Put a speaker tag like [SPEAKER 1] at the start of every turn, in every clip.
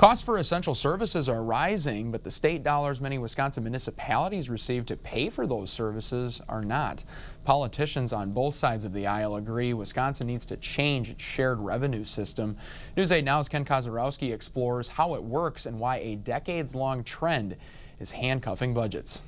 [SPEAKER 1] Costs for essential services are rising, but the state dollars many Wisconsin municipalities receive to pay for those services are not. Politicians on both sides of the aisle agree Wisconsin needs to change its shared revenue system. News 8 Now's Ken Kozarowski explores how it works and why a decades-long trend is handcuffing budgets.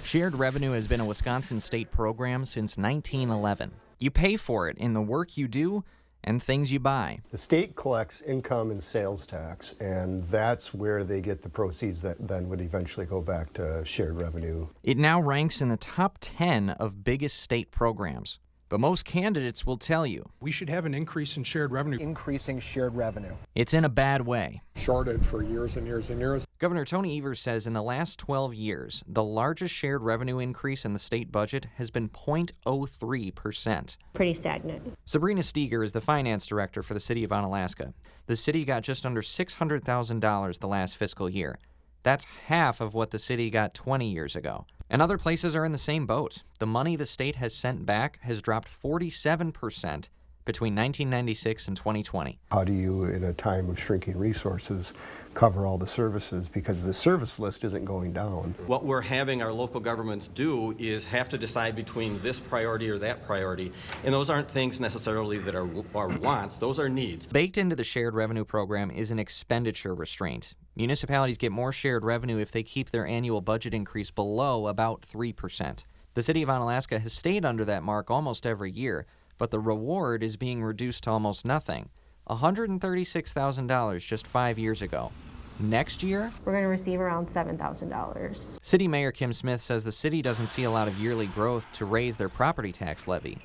[SPEAKER 2] Shared revenue has been a Wisconsin state program since 1911. You pay for it in the work you do and things you buy.
[SPEAKER 3] The state collects income and sales tax, and that's where they get the proceeds that then would eventually go back to shared revenue.
[SPEAKER 2] It now ranks in the top 10 of biggest state programs. But most candidates will tell you
[SPEAKER 4] we should have an increase in shared revenue.
[SPEAKER 5] Increasing shared revenue.
[SPEAKER 2] It's in a bad way.
[SPEAKER 6] Shorted for years and years and years.
[SPEAKER 2] Governor Tony Evers says in the last 12 years, the largest shared revenue increase in the state budget has been 0.03%.
[SPEAKER 7] Pretty stagnant.
[SPEAKER 2] Sabrina Steger is the finance director for the city of Onalaska. The city got just under $600,000 the last fiscal year. That's half of what the city got 20 years ago. And other places are in the same boat. The money the state has sent back has dropped 47% between 1996 and 2020.
[SPEAKER 3] How do you, in a time of shrinking resources, cover all the services? Because the service list isn't going down.
[SPEAKER 8] What we're having our local governments do is have to decide between this priority or that priority. And those aren't things necessarily that are wants, those are needs.
[SPEAKER 2] Baked into the shared revenue program is an expenditure restraint. Municipalities get more shared revenue if they keep their annual budget increase below about 3%. The city of Onalaska has stayed under that mark almost every year, but the reward is being reduced to almost nothing. $136,000 just 5 years ago. Next year,
[SPEAKER 7] we're going to receive around $7,000.
[SPEAKER 2] City Mayor Kim Smith says the city doesn't see a lot of yearly growth to raise their property tax levy.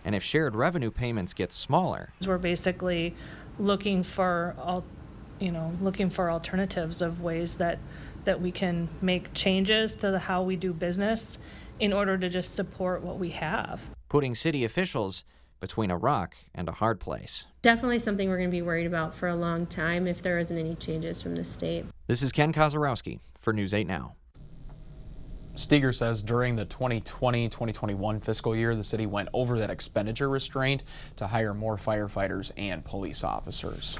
[SPEAKER 2] And if shared revenue payments get smaller,
[SPEAKER 9] we're basically looking for alternatives of ways that we can make changes to how we do business in order to just support what we have.
[SPEAKER 2] Putting city officials between a rock and a hard place.
[SPEAKER 7] Definitely something we're going to be worried about for a long time if there isn't any changes from the state.
[SPEAKER 2] This is Ken Kozarowski for News 8 Now.
[SPEAKER 1] Steger says during the 2020-2021 fiscal year, the city went over that expenditure restraint to hire more firefighters and police officers.